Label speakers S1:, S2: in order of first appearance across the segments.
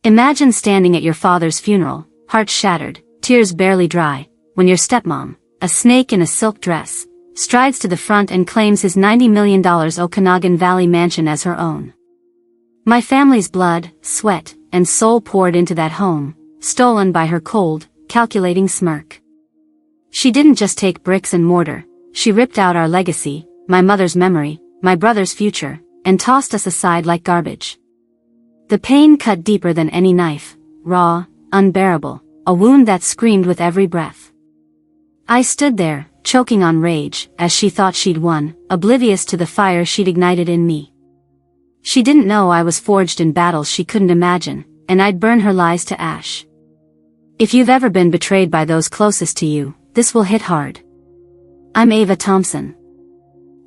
S1: Imagine standing at your father's funeral, heart shattered, tears barely dry, when your stepmom, a snake in a silk dress, strides to the front and claims his $90 million Okanagan Valley mansion as her own. My family's blood, sweat, and soul poured into that home, stolen by her cold, calculating smirk. She didn't just take bricks and mortar, she ripped out our legacy, my mother's memory, my brother's future, and tossed us aside like garbage. The pain cut deeper than any knife, raw, unbearable, a wound that screamed with every breath. I stood there, choking on rage, as she thought she'd won, oblivious to the fire she'd ignited in me. She didn't know I was forged in battles she couldn't imagine, and I'd burn her lies to ash. If you've ever been betrayed by those closest to you, this will hit hard. I'm Ava Thompson.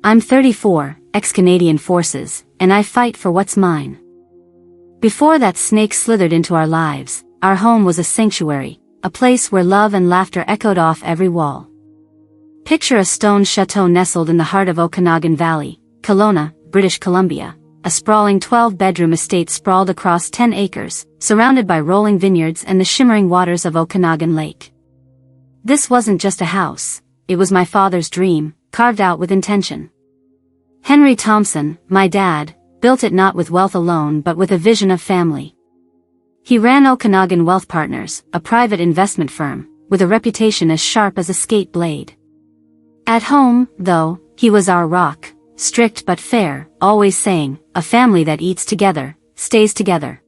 S1: I'm 34, ex-Canadian Forces, and I fight for what's mine. Before that snake slithered into our lives, our home was a sanctuary, a place where love and laughter echoed off every wall. Picture a stone chateau nestled in the heart of Okanagan Valley, Kelowna, British Columbia, a sprawling 12-bedroom estate sprawled across 10 acres, surrounded by rolling vineyards and the shimmering waters of Okanagan Lake. This wasn't just a house, it was my father's dream, carved out with intention. Henry Thompson, my dad, built it not with wealth alone but with a vision of family. He ran Okanagan Wealth Partners, a private investment firm, with a reputation as sharp as a skate blade. At home, though, he was our rock, strict but fair, always saying, a family that eats together, stays together.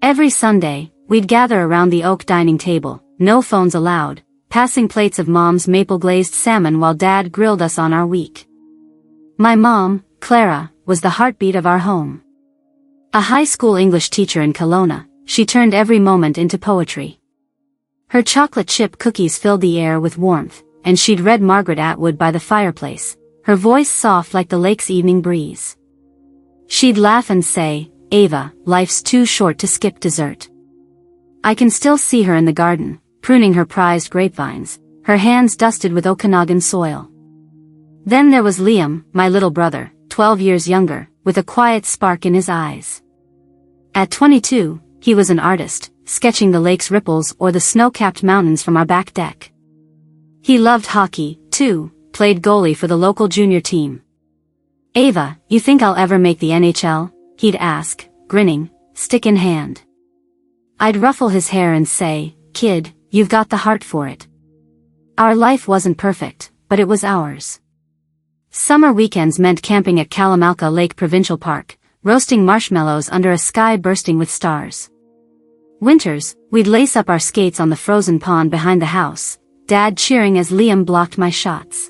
S1: Every Sunday, we'd gather around the oak dining table, no phones allowed, passing plates of Mom's maple-glazed salmon while Dad grilled us on our week. My mom, Clara, was the heartbeat of our home. A high school English teacher in Kelowna, she turned every moment into poetry. Her chocolate chip cookies filled the air with warmth, and she'd read Margaret Atwood by the fireplace, her voice soft like the lake's evening breeze. She'd laugh and say, "Ava, life's too short to skip dessert." I can still see her in the garden, pruning her prized grapevines, her hands dusted with Okanagan soil. Then there was Liam, my little brother, 12 years younger, with a quiet spark in his eyes. At 22, he was an artist, sketching the lake's ripples or the snow-capped mountains from our back deck. He loved hockey, too, played goalie for the local junior team. "Ava, you think I'll ever make the NHL?" he'd ask, grinning, stick in hand. I'd ruffle his hair and say, "Kid, you've got the heart for it." Our life wasn't perfect, but it was ours. Summer weekends meant camping at Kalamalka Lake Provincial Park, roasting marshmallows under a sky bursting with stars. Winters, we'd lace up our skates on the frozen pond behind the house, Dad cheering as Liam blocked my shots.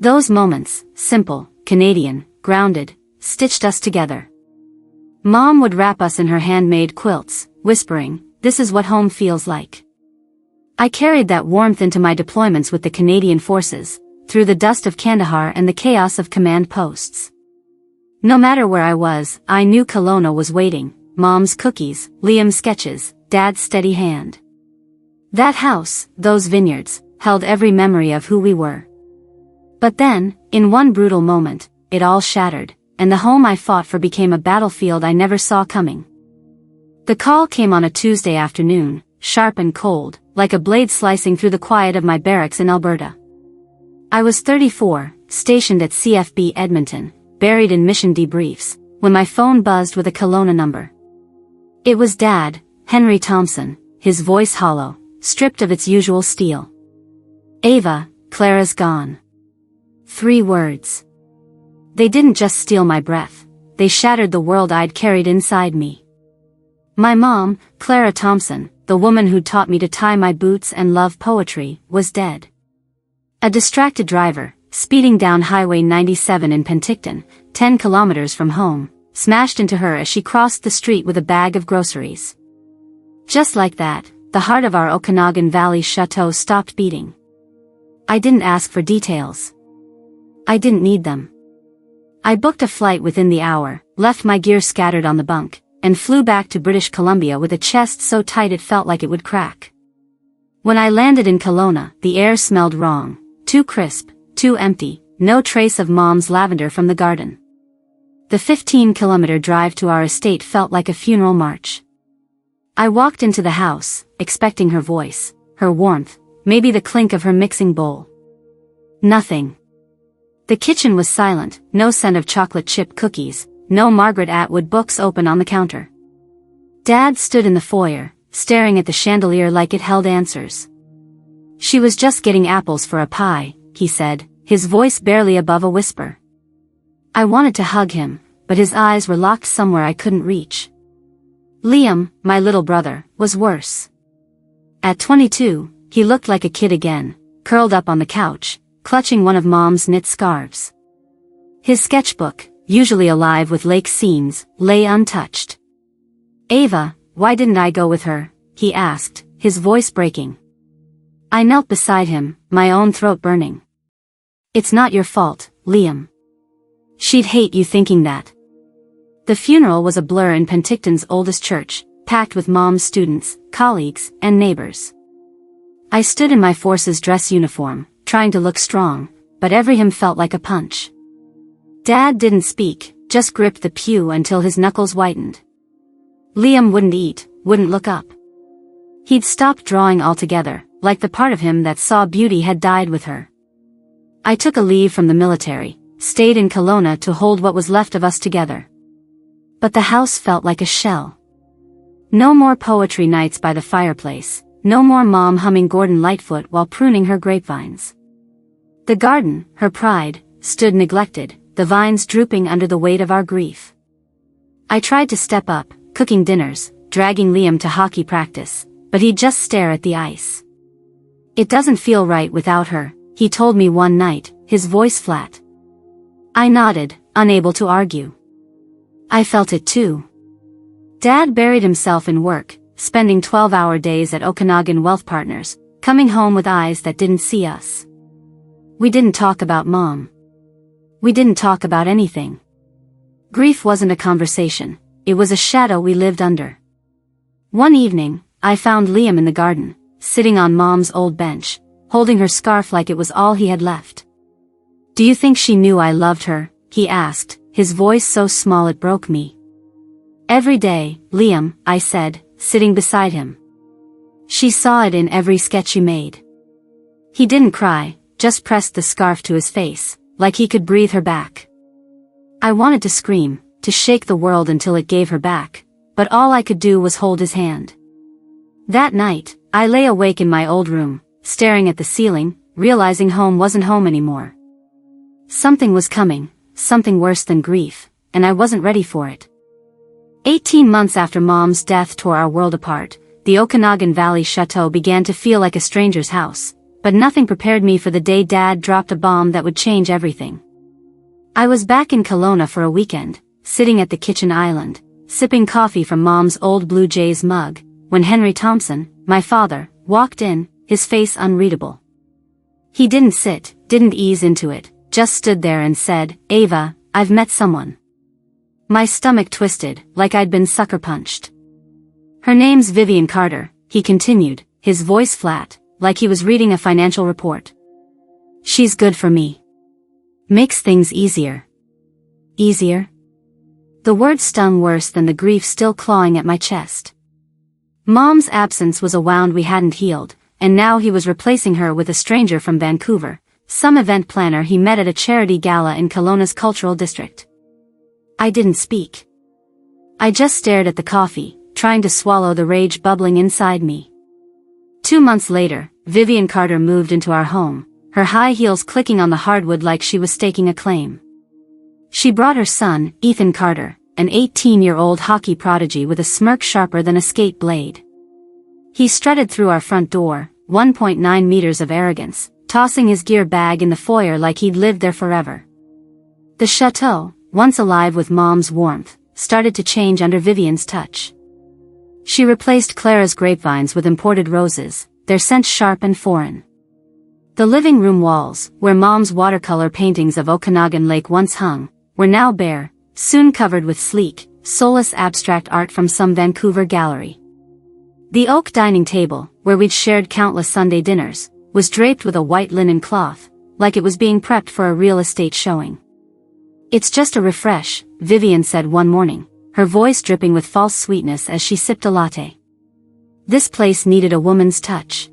S1: Those moments, simple, Canadian, grounded, stitched us together. Mom would wrap us in her handmade quilts, whispering, "This is what home feels like." I carried that warmth into my deployments with the Canadian Forces, through the dust of Kandahar and the chaos of command posts. No matter where I was, I knew Kelowna was waiting, Mom's cookies, Liam's sketches, Dad's steady hand. That house, those vineyards, held every memory of who we were. But then, in one brutal moment, it all shattered, and the home I fought for became a battlefield I never saw coming. The call came on a Tuesday afternoon, sharp and cold, like a blade slicing through the quiet of my barracks in Alberta. I was 34, stationed at CFB Edmonton, buried in mission debriefs, when my phone buzzed with a Kelowna number. It was Dad, Henry Thompson, his voice hollow, stripped of its usual steel. "Ava, Clara's gone." 3 words. They didn't just steal my breath, they shattered the world I'd carried inside me. My mom, Clara Thompson, the woman who'd taught me to tie my boots and love poetry, was dead. A distracted driver, speeding down Highway 97 in Penticton, 10 kilometers from home, smashed into her as she crossed the street with a bag of groceries. Just like that, the heart of our Okanagan Valley chateau stopped beating. I didn't ask for details. I didn't need them. I booked a flight within the hour, left my gear scattered on the bunk, and flew back to British Columbia with a chest so tight it felt like it would crack. When I landed in Kelowna, the air smelled wrong, too crisp, too empty, no trace of Mom's lavender from the garden. The 15-kilometer drive to our estate felt like a funeral march. I walked into the house, expecting her voice, her warmth, maybe the clink of her mixing bowl. Nothing. The kitchen was silent, no scent of chocolate chip cookies, no Margaret Atwood books open on the counter. Dad stood in the foyer, staring at the chandelier like it held answers. "She was just getting apples for a pie," he said, his voice barely above a whisper. I wanted to hug him, but his eyes were locked somewhere I couldn't reach. Liam, my little brother, was worse. At 22, he looked like a kid again, curled up on the couch, clutching one of Mom's knit scarves. His sketchbook, usually alive with lake scenes, lay untouched. "Ava, why didn't I go with her?" he asked, his voice breaking. I knelt beside him, my own throat burning. "It's not your fault, Liam. She'd hate you thinking that." The funeral was a blur in Penticton's oldest church, packed with Mom's students, colleagues, and neighbors. I stood in my forces dress uniform, trying to look strong, but every hymn felt like a punch. Dad didn't speak, just gripped the pew until his knuckles whitened. Liam wouldn't eat, wouldn't look up. He'd stopped drawing altogether, like the part of him that saw beauty had died with her. I took a leave from the military, stayed in Kelowna to hold what was left of us together. But the house felt like a shell. No more poetry nights by the fireplace, no more Mom humming Gordon Lightfoot while pruning her grapevines. The garden, her pride, stood neglected, the vines drooping under the weight of our grief. I tried to step up, cooking dinners, dragging Liam to hockey practice, but he'd just stare at the ice. "It doesn't feel right without her," he told me one night, his voice flat. I nodded, unable to argue. I felt it too. Dad buried himself in work, spending 12-hour days at Okanagan Wealth Partners, coming home with eyes that didn't see us. We didn't talk about Mom. We didn't talk about anything. Grief wasn't a conversation, it was a shadow we lived under. One evening, I found Liam in the garden, sitting on Mom's old bench, holding her scarf like it was all he had left. "Do you think she knew I loved her?" he asked, his voice so small it broke me. "Every day, Liam," I said, sitting beside him. "She saw it in every sketch you made." He didn't cry, just pressed the scarf to his face, like he could breathe her back. I wanted to scream, to shake the world until it gave her back, but all I could do was hold his hand. That night, I lay awake in my old room, staring at the ceiling, realizing home wasn't home anymore. Something was coming, something worse than grief, and I wasn't ready for it. 18 months after Mom's death tore our world apart, the Okanagan Valley Chateau began to feel like a stranger's house, but nothing prepared me for the day Dad dropped a bomb that would change everything. I was back in Kelowna for a weekend, sitting at the kitchen island, sipping coffee from Mom's old Blue Jays mug, when Henry Thompson, my father, walked in, his face unreadable. He didn't sit, didn't ease into it, just stood there and said, "Ava, I've met someone." My stomach twisted, like I'd been sucker punched. "Her name's Vivian Carter," he continued, his voice flat, like he was reading a financial report. "She's good for me. Makes things easier." Easier? The word stung worse than the grief still clawing at my chest. Mom's absence was a wound we hadn't healed, and now he was replacing her with a stranger from Vancouver, some event planner he met at a charity gala in Kelowna's cultural district. I didn't speak. I just stared at the coffee, trying to swallow the rage bubbling inside me. 2 months later, Vivian Carter moved into our home, her high heels clicking on the hardwood like she was staking a claim. She brought her son, Ethan Carter, an 18-year-old hockey prodigy with a smirk sharper than a skate blade. He strutted through our front door, 1.9 meters of arrogance, tossing his gear bag in the foyer like he'd lived there forever. The chateau, once alive with Mom's warmth, started to change under Vivian's touch. She replaced Clara's grapevines with imported roses, their scent sharp and foreign. The living room walls, where Mom's watercolor paintings of Okanagan Lake once hung, were now bare, soon covered with sleek, soulless abstract art from some Vancouver gallery. The oak dining table, where we'd shared countless Sunday dinners, was draped with a white linen cloth, like it was being prepped for a real estate showing. "It's just a refresh," Vivian said one morning, her voice dripping with false sweetness as she sipped a latte. This place needed a woman's touch.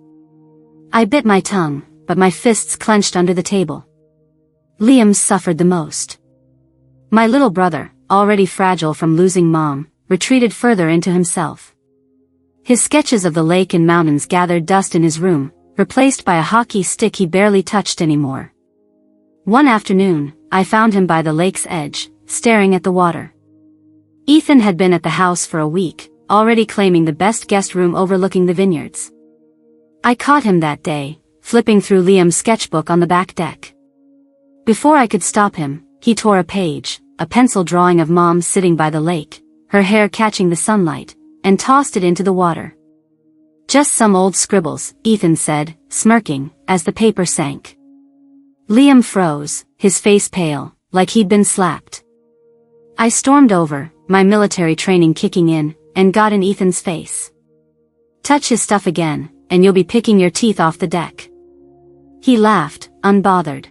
S1: I bit my tongue, but my fists clenched under the table. Liam suffered the most. My little brother, already fragile from losing Mom, retreated further into himself. His sketches of the lake and mountains gathered dust in his room, replaced by a hockey stick he barely touched anymore. One afternoon, I found him by the lake's edge, staring at the water. Ethan had been at the house for a week, already claiming the best guest room overlooking the vineyards. I caught him that day, flipping through Liam's sketchbook on the back deck. Before I could stop him, he tore a page, a pencil drawing of Mom sitting by the lake, her hair catching the sunlight, and tossed it into the water. "Just some old scribbles," Ethan said, smirking, as the paper sank. Liam froze, his face pale, like he'd been slapped. I stormed over, my military training kicking in, and got in Ethan's face. "Touch his stuff again, and you'll be picking your teeth off the deck." He laughed, unbothered.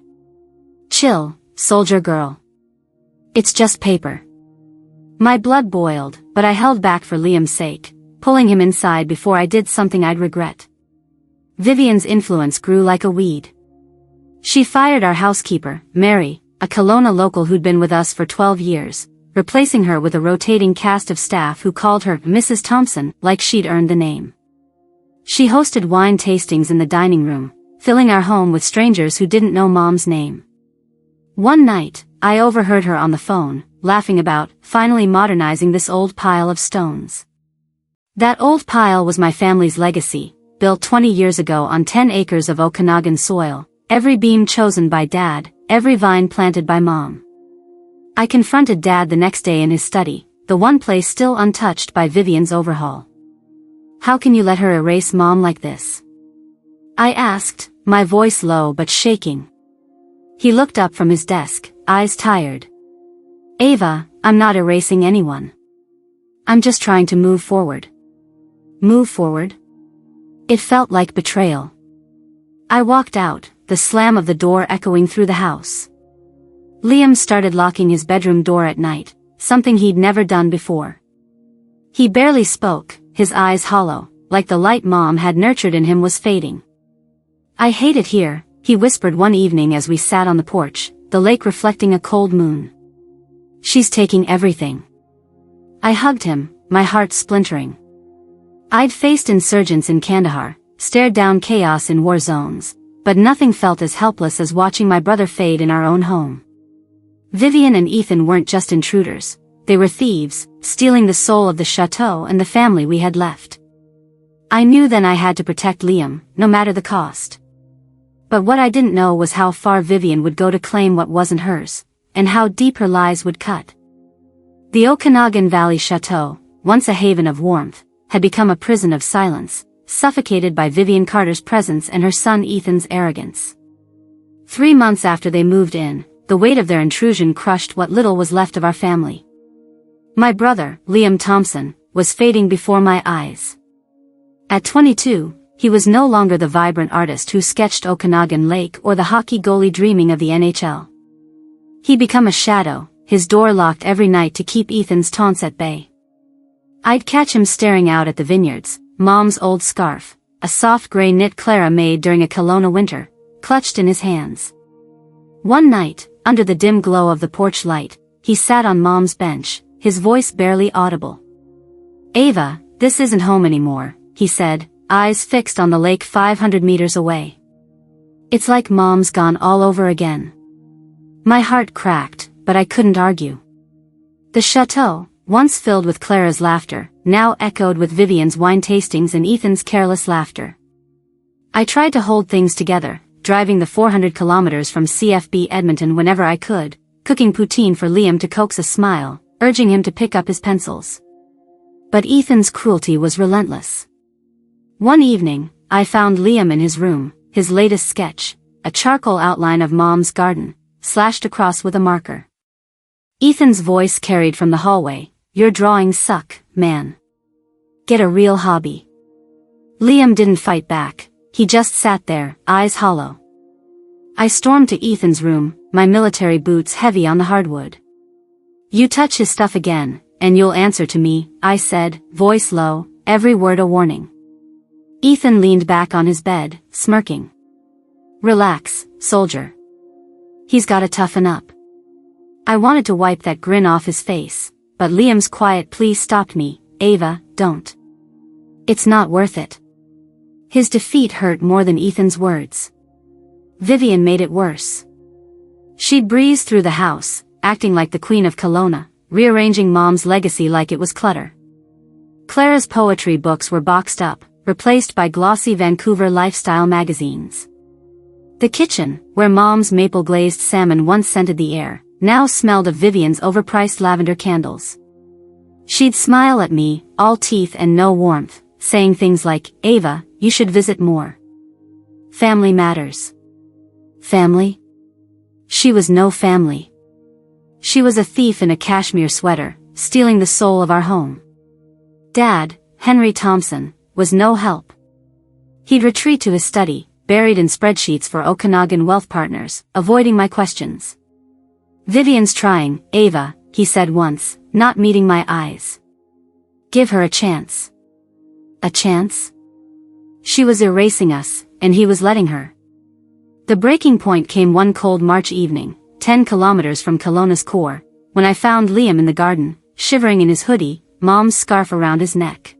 S1: "Chill, soldier girl. It's just paper." My blood boiled, but I held back for Liam's sake, pulling him inside before I did something I'd regret. Vivian's influence grew like a weed. She fired our housekeeper, Mary, a Kelowna local who'd been with us for 12 years, replacing her with a rotating cast of staff who called her Mrs. Thompson like she'd earned the name. She hosted wine tastings in the dining room, filling our home with strangers who didn't know Mom's name. One night, I overheard her on the phone, laughing about finally modernizing this old pile of stones. That old pile was my family's legacy, built 20 years ago on 10 acres of Okanagan soil, every beam chosen by Dad, every vine planted by Mom. I confronted Dad the next day in his study, the one place still untouched by Vivian's overhaul. "How can you let her erase Mom like this?" I asked, my voice low but shaking. He looked up from his desk, eyes tired. "Ava, I'm not erasing anyone. I'm just trying to move forward." Move forward? It felt like betrayal. I walked out, the slam of the door echoing through the house. Liam started locking his bedroom door at night, something he'd never done before. He barely spoke, his eyes hollow, like the light Mom had nurtured in him was fading. "I hate it here," he whispered one evening as we sat on the porch, the lake reflecting a cold moon. "She's taking everything." I hugged him, my heart splintering. I'd faced insurgents in Kandahar, stared down chaos in war zones, but nothing felt as helpless as watching my brother fade in our own home. Vivian and Ethan weren't just intruders, they were thieves, stealing the soul of the chateau and the family we had left. I knew then I had to protect Liam, no matter the cost. But what I didn't know was how far Vivian would go to claim what wasn't hers, and how deep her lies would cut. The Okanagan Valley Chateau, once a haven of warmth, had become a prison of silence, suffocated by Vivian Carter's presence and her son Ethan's arrogance. 3 months after they moved in, the weight of their intrusion crushed what little was left of our family. My brother, Liam Thompson, was fading before my eyes. At 22, he was no longer the vibrant artist who sketched Okanagan Lake or the hockey goalie dreaming of the NHL. He'd become a shadow, his door locked every night to keep Ethan's taunts at bay. I'd catch him staring out at the vineyards, Mom's old scarf, a soft gray knit Clara made during a Kelowna winter, clutched in his hands. One night, under the dim glow of the porch light, he sat on Mom's bench, his voice barely audible. "Ava, this isn't home anymore," he said, eyes fixed on the lake 500 meters away. "It's like Mom's gone all over again." My heart cracked, but I couldn't argue. The chateau, once filled with Clara's laughter, now echoed with Vivian's wine tastings and Ethan's careless laughter. I tried to hold things together, driving the 400 kilometers from CFB Edmonton whenever I could, cooking poutine for Liam to coax a smile, urging him to pick up his pencils. But Ethan's cruelty was relentless. One evening, I found Liam in his room, his latest sketch, a charcoal outline of Mom's garden, slashed across with a marker. Ethan's voice carried from the hallway, "Your drawings suck, man. Get a real hobby." Liam didn't fight back, he just sat there, eyes hollow. I stormed to Ethan's room, my military boots heavy on the hardwood. "You touch his stuff again, and you'll answer to me," I said, voice low, every word a warning. Ethan leaned back on his bed, smirking. Relax, soldier. He's gotta toughen up. I wanted to wipe that grin off his face, but Liam's quiet plea stopped me. Ava, don't. It's not worth it. His defeat hurt more than Ethan's words. Vivian made it worse. She'd breezed through the house, acting like the Queen of Kelowna, rearranging Mom's legacy like it was clutter. Clara's poetry books were boxed up, replaced by glossy Vancouver lifestyle magazines. The kitchen, where Mom's maple-glazed salmon once scented the air, now smelled of Vivian's overpriced lavender candles. She'd smile at me, all teeth and no warmth, saying things like, Ava, you should visit more. Family matters. Family? She was no family. She was a thief in a cashmere sweater, stealing the soul of our home. Dad, Henry Thompson, was no help. He'd retreat to his study, buried in spreadsheets for Okanagan wealth partners, avoiding my questions. Vivian's trying, Ava, he said once, not meeting my eyes. Give her a chance. A chance? She was erasing us, and he was letting her. The breaking point came one cold March evening, 10 kilometers from Kelowna's core, when I found Liam in the garden, shivering in his hoodie, Mom's scarf around his neck.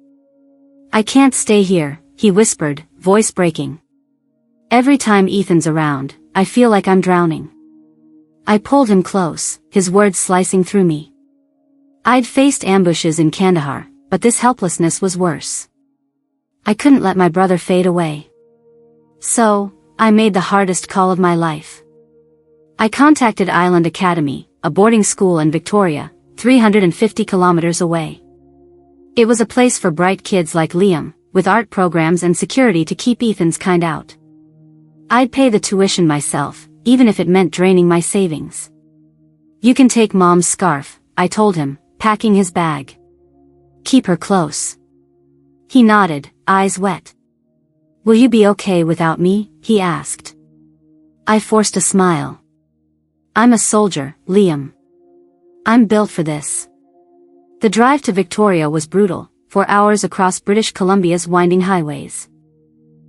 S1: I can't stay here, he whispered, voice breaking. Every time Ethan's around, I feel like I'm drowning. I pulled him close, his words slicing through me. I'd faced ambushes in Kandahar, but this helplessness was worse. I couldn't let my brother fade away. So, I made the hardest call of my life. I contacted Island Academy, a boarding school in Victoria, 350 kilometers away. It was a place for bright kids like Liam, with art programs and security to keep Ethan's kind out. I'd pay the tuition myself, even if it meant draining my savings. You can take Mom's scarf, I told him, packing his bag. Keep her close. He nodded, eyes wet. Will you be okay without me? He asked. I forced a smile. I'm a soldier, Liam. I'm built for this. The drive to Victoria was brutal, 4 hours across British Columbia's winding highways.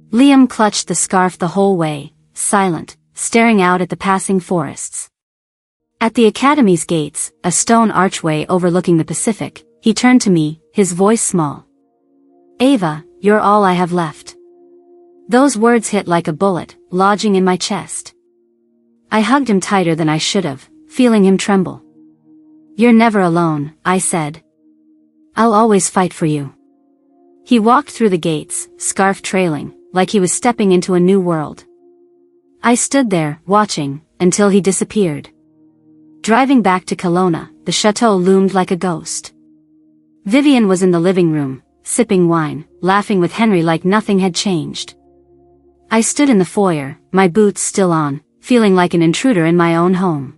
S1: Liam clutched the scarf the whole way, silent, staring out at the passing forests. At the academy's gates, a stone archway overlooking the Pacific, he turned to me, his voice small. Ava, you're all I have left. Those words hit like a bullet, lodging in my chest. I hugged him tighter than I should have, feeling him tremble. You're never alone, I said. I'll always fight for you. He walked through the gates, scarf trailing, like he was stepping into a new world. I stood there, watching, until he disappeared. Driving back to Kelowna, the chateau loomed like a ghost. Vivian was in the living room, sipping wine, laughing with Henry like nothing had changed. I stood in the foyer, my boots still on, feeling like an intruder in my own home.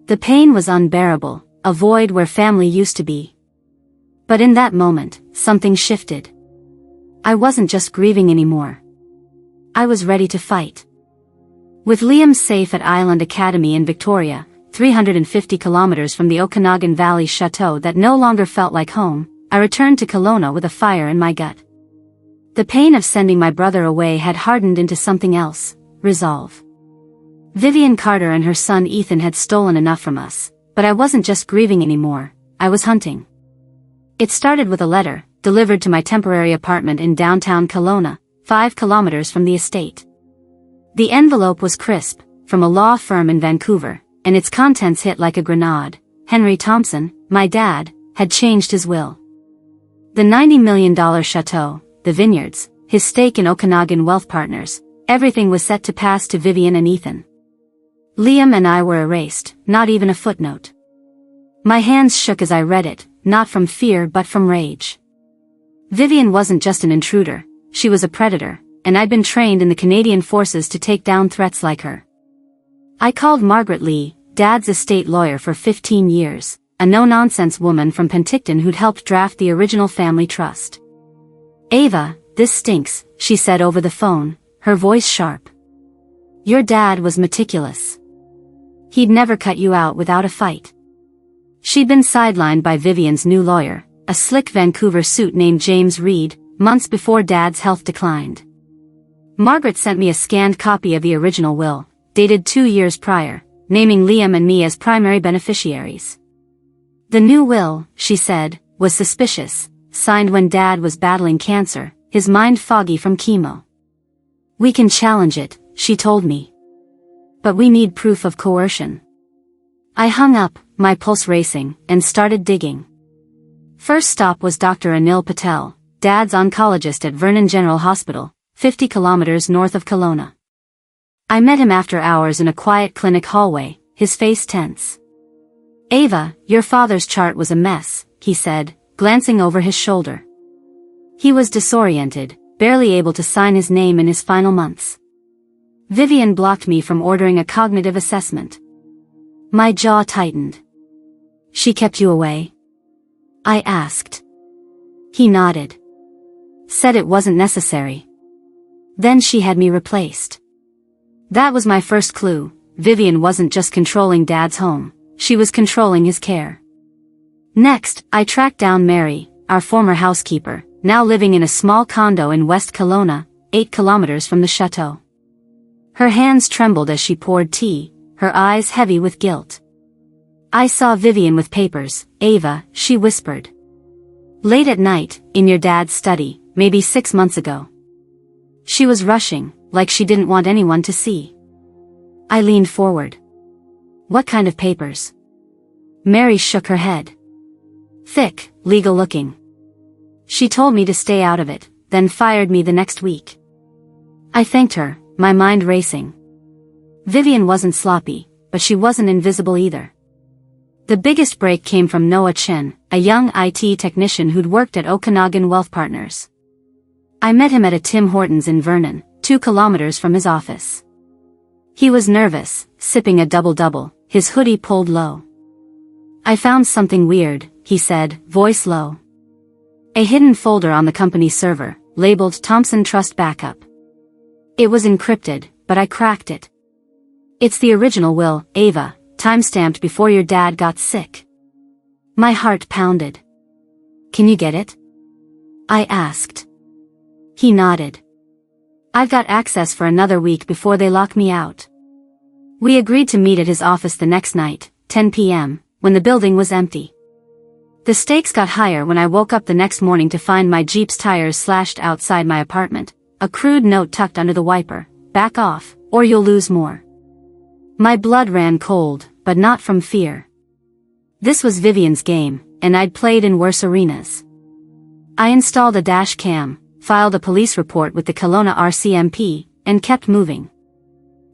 S1: The pain was unbearable, a void where family used to be. But in that moment, something shifted. I wasn't just grieving anymore. I was ready to fight. With Liam safe at Island Academy in Victoria, 350 kilometers from the Okanagan Valley chateau that no longer felt like home, I returned to Kelowna with a fire in my gut. The pain of sending my brother away had hardened into something else, resolve. Vivian Carter and her son Ethan had stolen enough from us, but I wasn't just grieving anymore, I was hunting. It started with a letter, delivered to my temporary apartment in downtown Kelowna, 5 kilometers from the estate. The envelope was crisp, from a law firm in Vancouver, and its contents hit like a grenade. Henry Thompson, my dad, had changed his will. The $90 million chateau, the vineyards, his stake in Okanagan wealth partners, everything was set to pass to Vivian and Ethan. Liam and I were erased, not even a footnote. My hands shook as I read it, not from fear but from rage. Vivian wasn't just an intruder, she was a predator, and I'd been trained in the Canadian forces to take down threats like her. I called Margaret Lee, Dad's estate lawyer for 15 years, a no-nonsense woman from Penticton who'd helped draft the original family trust. Ava, this stinks, she said over the phone, her voice sharp. Your dad was meticulous. He'd never cut you out without a fight. She'd been sidelined by Vivian's new lawyer, a slick Vancouver suit named James Reed, months before Dad's health declined. Margaret sent me a scanned copy of the original will, dated 2 years prior, naming Liam and me as primary beneficiaries. The new will, she said, was suspicious, signed when Dad was battling cancer, his mind foggy from chemo. We can challenge it, she told me. But we need proof of coercion. I hung up, my pulse racing, and started digging. First stop was Dr. Anil Patel, Dad's oncologist at Vernon General Hospital, 50 kilometers north of Kelowna. I met him after hours in a quiet clinic hallway, his face tense. Ava, your father's chart was a mess, he said, glancing over his shoulder. He was disoriented, barely able to sign his name in his final months. Vivian blocked me from ordering a cognitive assessment. My jaw tightened. She kept you away? I asked. He nodded. Said it wasn't necessary. Then she had me replaced. That was my first clue. Vivian wasn't just controlling Dad's home, she was controlling his care. Next, I tracked down Mary, our former housekeeper, now living in a small condo in West Kelowna, 8 kilometers from the chateau. Her hands trembled as she poured tea, her eyes heavy with guilt. I saw Vivian with papers. Ava, she whispered. Late at night, in your dad's study, maybe 6 months ago. She was rushing, like she didn't want anyone to see. I leaned forward. What kind of papers? Mary shook her head. Thick, legal-looking. She told me to stay out of it, then fired me the next week. I thanked her, my mind racing. Vivian wasn't sloppy, but she wasn't invisible either. The biggest break came from Noah Chen, a young IT technician who'd worked at Okanagan Wealth Partners. I met him at a Tim Hortons in Vernon, 2 kilometers from his office. He was nervous, sipping a double-double, his hoodie pulled low. I found something weird, he said, voice low. A hidden folder on the company server, labeled Thompson Trust Backup. It was encrypted, but I cracked it. It's the original will, Ava, time-stamped before your dad got sick. My heart pounded. Can you get it? I asked. He nodded. I've got access for another week before they lock me out. We agreed to meet at his office the next night, 10 p.m., when the building was empty. The stakes got higher when I woke up the next morning to find my Jeep's tires slashed outside my apartment, a crude note tucked under the wiper, back off, or you'll lose more. My blood ran cold, but not from fear. This was Vivian's game, and I'd played in worse arenas. I installed a dash cam, filed a police report with the Kelowna RCMP, and kept moving.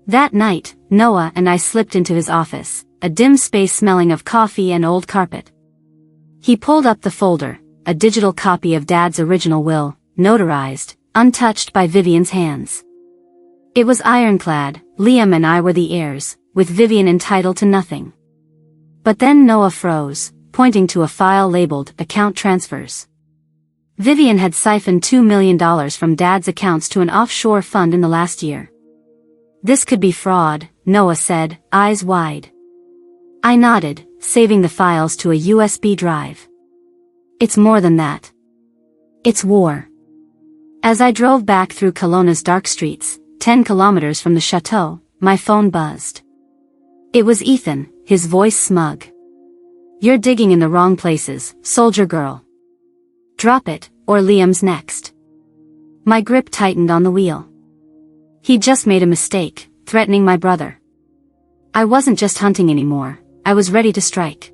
S1: That night, Noah and I slipped into his office, a dim space smelling of coffee and old carpet. He pulled up the folder, a digital copy of Dad's original will, notarized, untouched by Vivian's hands. It was ironclad, Liam and I were the heirs, with Vivian entitled to nothing. But then Noah froze, pointing to a file labeled Account Transfers. Vivian had siphoned $2 million from Dad's accounts to an offshore fund in the last year. This could be fraud, Noah said, eyes wide. I nodded, saving the files to a USB drive. It's more than that. It's war. As I drove back through Kelowna's dark streets, 10 kilometers from the chateau, my phone buzzed. It was Ethan, his voice smug. You're digging in the wrong places, soldier girl. Drop it, or Liam's next. My grip tightened on the wheel. He'd just made a mistake, threatening my brother. I wasn't just hunting anymore, I was ready to strike.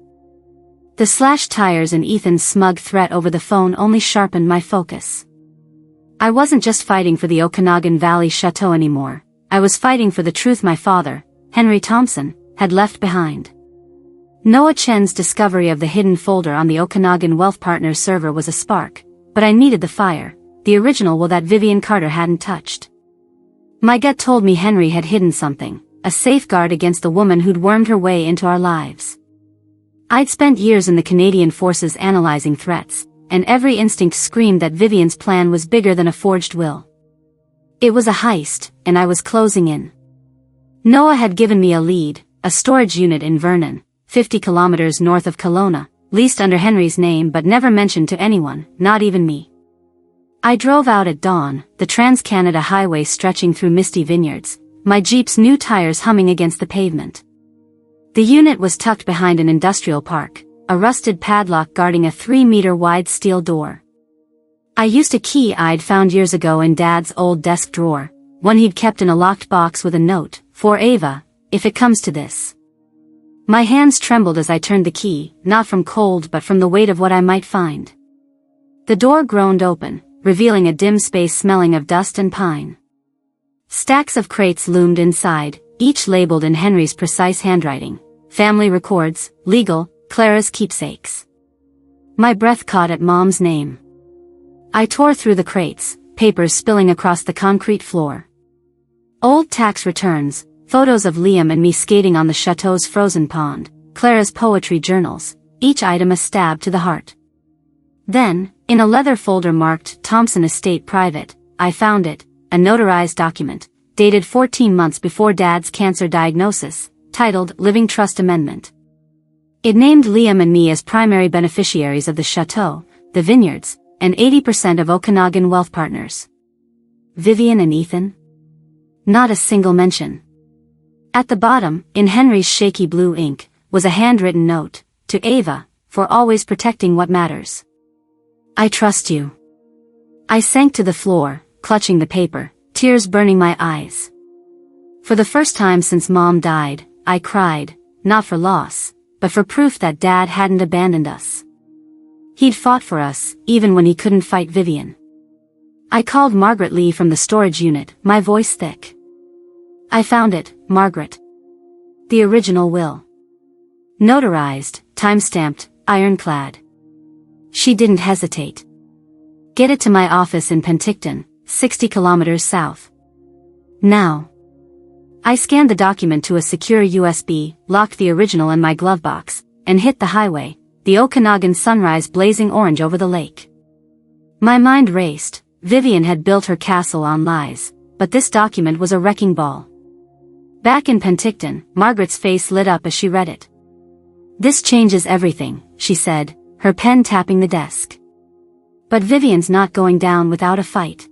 S1: The slashed tires and Ethan's smug threat over the phone only sharpened my focus. I wasn't just fighting for the Okanagan Valley Chateau anymore, I was fighting for the truth my father, Henry Thompson, had left behind. Noah Chen's discovery of the hidden folder on the Okanagan Wealth Partners server was a spark, but I needed the fire, the original will that Vivian Carter hadn't touched. My gut told me Henry had hidden something, a safeguard against the woman who'd wormed her way into our lives. I'd spent years in the Canadian forces analyzing threats, and every instinct screamed that Vivian's plan was bigger than a forged will. It was a heist, and I was closing in. Noah had given me a lead, a storage unit in Vernon, 50 kilometers north of Kelowna, leased under Henry's name but never mentioned to anyone, not even me. I drove out at dawn, the Trans-Canada Highway stretching through misty vineyards, my Jeep's new tires humming against the pavement. The unit was tucked behind an industrial park, a rusted padlock guarding a 3-meter-wide steel door. I used a key I'd found years ago in Dad's old desk drawer, one he'd kept in a locked box with a note, "For Ava, if it comes to this." My hands trembled as I turned the key, not from cold but from the weight of what I might find. The door groaned open, revealing a dim space smelling of dust and pine. Stacks of crates loomed inside, each labeled in Henry's precise handwriting: family records, legal, Clara's keepsakes. My breath caught at Mom's name. I tore through the crates, papers spilling across the concrete floor. Old tax returns, photos of Liam and me skating on the chateau's frozen pond, Clara's poetry journals, each item a stab to the heart. Then, in a leather folder marked Thompson Estate Private, I found it, a notarized document, dated 14 months before Dad's cancer diagnosis, titled Living Trust Amendment. It named Liam and me as primary beneficiaries of the chateau, the vineyards, and 80% of Okanagan wealth partners. Vivian and Ethan? Not a single mention. At the bottom, in Henry's shaky blue ink, was a handwritten note, "To Ava, for always protecting what matters. I trust you." I sank to the floor, clutching the paper, tears burning my eyes. For the first time since Mom died, I cried, not for loss, but for proof that Dad hadn't abandoned us. He'd fought for us, even when he couldn't fight Vivian. I called Margaret Lee from the storage unit, my voice thick. "I found it, Margaret. The original will. Notarized, time-stamped, ironclad." She didn't hesitate. "Get it to my office in Penticton, 60 kilometers south. Now." I scanned the document to a secure USB, locked the original in my glove box, and hit the highway, the Okanagan sunrise blazing orange over the lake. My mind raced. Vivian had built her castle on lies, but this document was a wrecking ball. Back in Penticton, Margaret's face lit up as she read it. "This changes everything," she said, her pen tapping the desk. "But Vivian's not going down without a fight.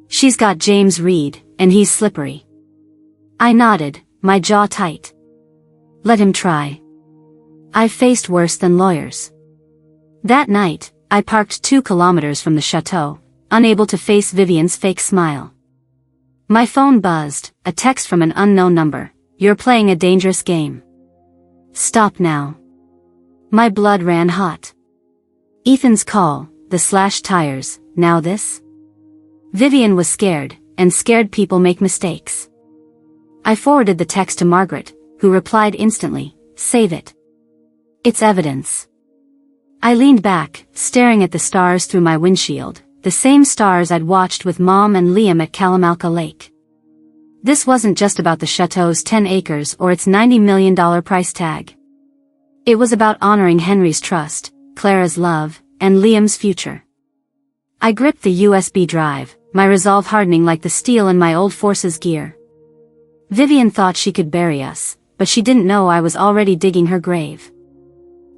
S1: She's got James Reed, and he's slippery." I nodded, my jaw tight. "Let him try. I've faced worse than lawyers." That night, I parked 2 kilometers from the chateau, unable to face Vivian's fake smile. My phone buzzed, a text from an unknown number: "You're playing a dangerous game. Stop now." My blood ran hot. Ethan's call, the slashed tires, now this? Vivian was scared, and scared people make mistakes. I forwarded the text to Margaret, who replied instantly, "Save it. It's evidence." I leaned back, staring at the stars through my windshield, the same stars I'd watched with Mom and Liam at Kalamalka Lake. This wasn't just about the chateau's 10 acres or its $90 million price tag. It was about honoring Henry's trust, Clara's love, and Liam's future. I gripped the USB drive, my resolve hardening like the steel in my old Forces gear. Vivian thought she could bury us, but she didn't know I was already digging her grave.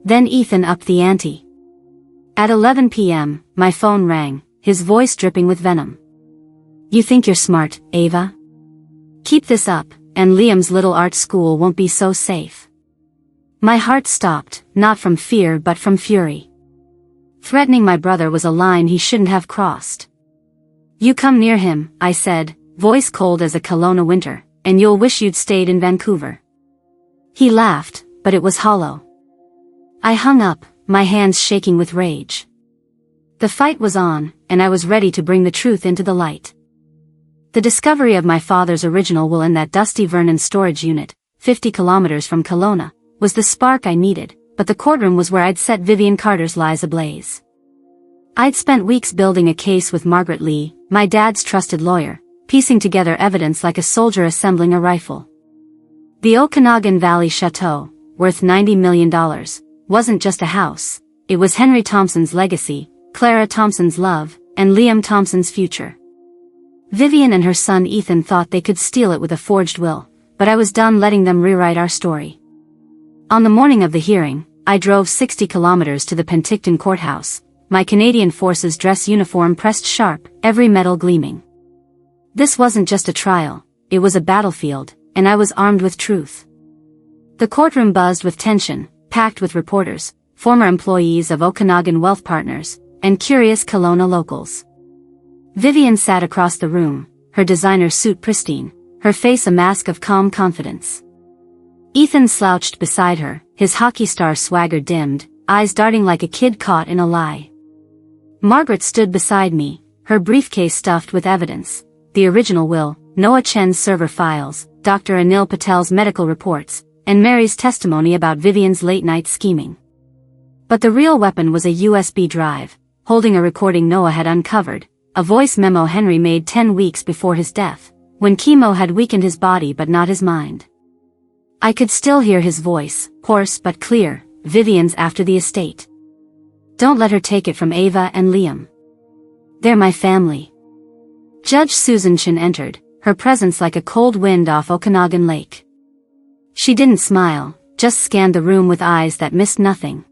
S1: Then Ethan upped the ante. At 11 p.m., my phone rang, his voice dripping with venom. "You think you're smart, Ava? Keep this up, and Liam's little art school won't be so safe." My heart stopped, not from fear but from fury. Threatening my brother was a line he shouldn't have crossed. "You come near him," I said, voice cold as a Kelowna winter, "and you'll wish you'd stayed in Vancouver." He laughed, but it was hollow. I hung up, my hands shaking with rage. The fight was on, and I was ready to bring the truth into the light. The discovery of my father's original will in that dusty Vernon storage unit, 50 kilometers from Kelowna, was the spark I needed, but the courtroom was where I'd set Vivian Carter's lies ablaze. I'd spent weeks building a case with Margaret Lee, my dad's trusted lawyer, piecing together evidence like a soldier assembling a rifle. The Okanagan Valley Chateau, worth $90 million, wasn't just a house, it was Henry Thompson's legacy, Clara Thompson's love, and Liam Thompson's future. Vivian and her son Ethan thought they could steal it with a forged will, but I was done letting them rewrite our story. On the morning of the hearing, I drove 60 kilometers to the Penticton courthouse, my Canadian Forces dress uniform pressed sharp, every metal gleaming. This wasn't just a trial, it was a battlefield, and I was armed with truth. The courtroom buzzed with tension, packed with reporters, former employees of Okanagan Wealth Partners, and curious Kelowna locals. Vivian sat across the room, her designer suit pristine, her face a mask of calm confidence. Ethan slouched beside her, his hockey star swagger dimmed, eyes darting like a kid caught in a lie. Margaret stood beside me, her briefcase stuffed with evidence, the original will, Noah Chen's server files, Dr. Anil Patel's medical reports, and Mary's testimony about Vivian's late-night scheming. But the real weapon was a USB drive, holding a recording Noah had uncovered, a voice memo Henry made 10 weeks before his death, when chemo had weakened his body but not his mind. I could still hear his voice, hoarse but clear, Vivian's after the estate. Don't let her take it from Ava and Liam. They're my family. Judge Susan Chen entered, her presence like a cold wind off Okanagan Lake. She didn't smile, just scanned the room with eyes that missed nothing.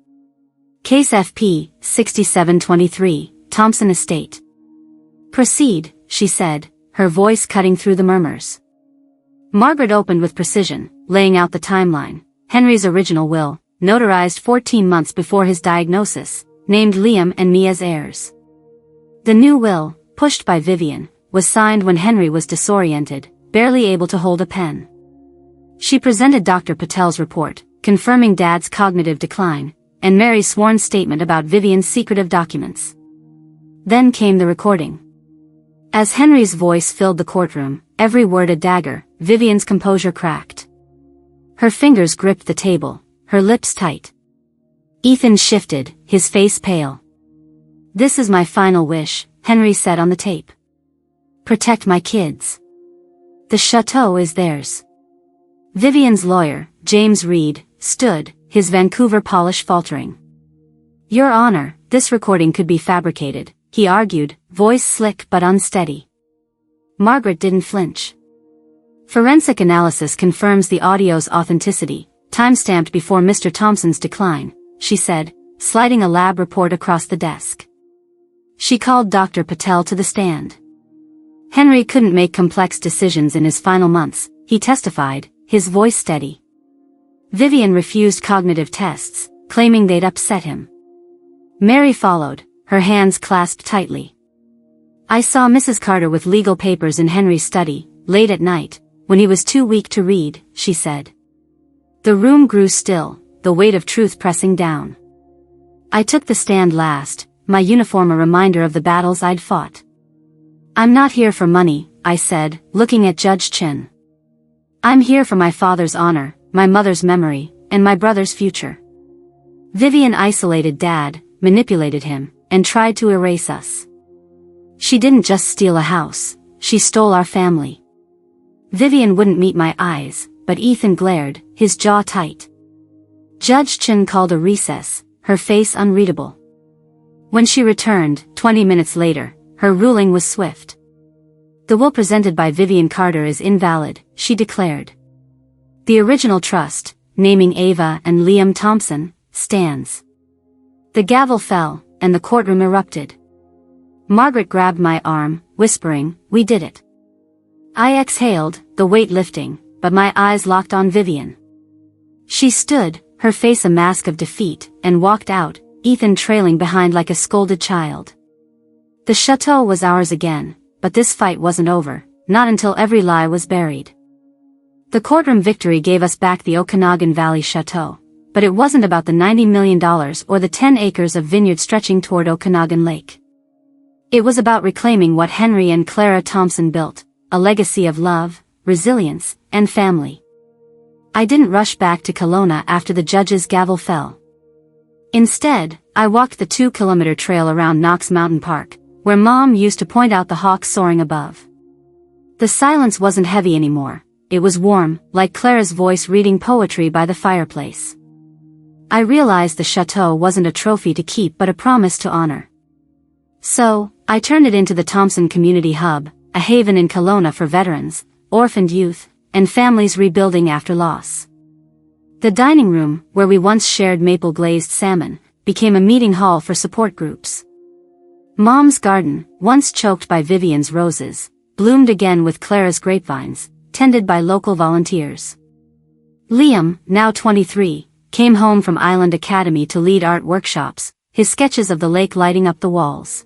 S1: Case FP, 6723, Thompson Estate. Proceed, she said, her voice cutting through the murmurs. Margaret opened with precision, laying out the timeline. Henry's original will, notarized 14 months before his diagnosis, named Liam and me as heirs. The new will, pushed by Vivian, was signed when Henry was disoriented, barely able to hold a pen. She presented Dr. Patel's report, confirming Dad's cognitive decline, and Mary's sworn statement about Vivian's secretive documents. Then came the recording. As Henry's voice filled the courtroom, every word a dagger, Vivian's composure cracked. Her fingers gripped the table, her lips tight. Ethan shifted, his face pale. This is my final wish, Henry said on the tape. Protect my kids. The chateau is theirs. Vivian's lawyer, James Reed, stood, his Vancouver polish faltering. Your Honor, this recording could be fabricated, he argued, voice slick but unsteady. Margaret didn't flinch. Forensic analysis confirms the audio's authenticity, time-stamped before Mr. Thompson's decline, she said, sliding a lab report across the desk. She called Dr. Patel to the stand. Henry couldn't make complex decisions in his final months, he testified, his voice steady. Vivian refused cognitive tests, claiming they'd upset him. Mary followed, her hands clasped tightly. I saw Mrs. Carter with legal papers in Henry's study, late at night, when he was too weak to read, she said. The room grew still, the weight of truth pressing down. I took the stand last, my uniform a reminder of the battles I'd fought. I'm not here for money, I said, looking at Judge Chen. I'm here for my father's honor, my mother's memory, and my brother's future. Vivian isolated Dad, manipulated him, and tried to erase us. She didn't just steal a house, she stole our family. Vivian wouldn't meet my eyes, but Ethan glared, his jaw tight. Judge Chen called a recess, her face unreadable. When she returned, 20 minutes later, her ruling was swift. The will presented by Vivian Carter is invalid, she declared. The original trust, naming Ava and Liam Thompson, stands. The gavel fell, and the courtroom erupted. Margaret grabbed my arm, whispering, we did it. I exhaled, the weight lifting, but my eyes locked on Vivian. She stood, her face a mask of defeat, and walked out, Ethan trailing behind like a scolded child. The chateau was ours again, but this fight wasn't over, not until every lie was buried. The courtroom victory gave us back the Okanagan Valley Chateau, but it wasn't about the $90 million or the 10 acres of vineyard stretching toward Okanagan Lake. It was about reclaiming what Henry and Clara Thompson built, a legacy of love, resilience, and family. I didn't rush back to Kelowna after the judge's gavel fell. Instead, I walked the 2-kilometer trail around Knox Mountain Park, where Mom used to point out the hawks soaring above. The silence wasn't heavy anymore, it was warm, like Clara's voice reading poetry by the fireplace. I realized the chateau wasn't a trophy to keep but a promise to honor. So, I turned it into the Thompson Community Hub, a haven in Kelowna for veterans, orphaned youth, and families rebuilding after loss. The dining room, where we once shared maple-glazed salmon, became a meeting hall for support groups. Mom's garden, once choked by Vivian's roses, bloomed again with Clara's grapevines, tended by local volunteers. Liam, now 23, came home from Island Academy to lead art workshops, his sketches of the lake lighting up the walls.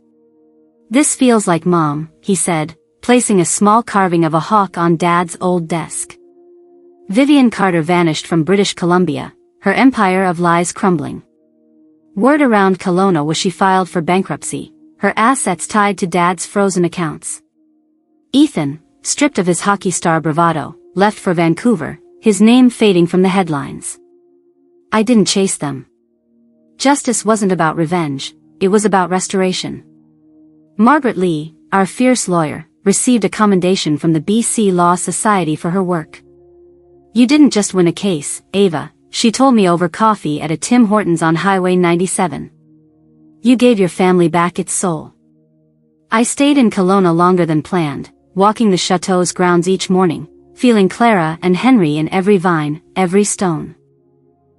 S1: "This feels like Mom," he said, placing a small carving of a hawk on Dad's old desk. Vivian Carter vanished from British Columbia, her empire of lies crumbling. Word around Kelowna was she filed for bankruptcy, her assets tied to Dad's frozen accounts. Ethan, stripped of his hockey star bravado, left for Vancouver, his name fading from the headlines. "I didn't chase them." Justice wasn't about revenge, it was about restoration. Margaret Lee, our fierce lawyer, received a commendation from the BC Law Society for her work. "You didn't just win a case, Ava," she told me over coffee at a Tim Hortons on Highway 97. "You gave your family back its soul." I stayed in Kelowna longer than planned, walking the chateau's grounds each morning, feeling Clara and Henry in every vine, every stone.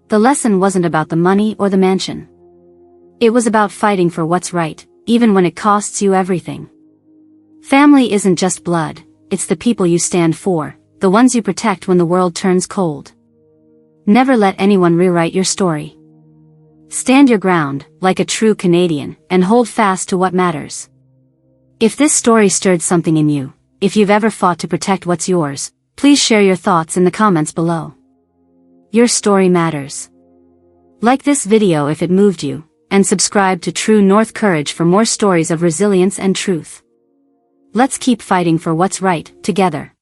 S1: The lesson wasn't about the money or the mansion. It was about fighting for what's right, even when it costs you everything. Family isn't just blood, it's the people you stand for, the ones you protect when the world turns cold. Never let anyone rewrite your story. Stand your ground, like a true Canadian, and hold fast to what matters. If this story stirred something in you, if you've ever fought to protect what's yours, please share your thoughts in the comments below. Your story matters. Like this video if it moved you, and subscribe to True North Courage for more stories of resilience and truth. Let's keep fighting for what's right, together.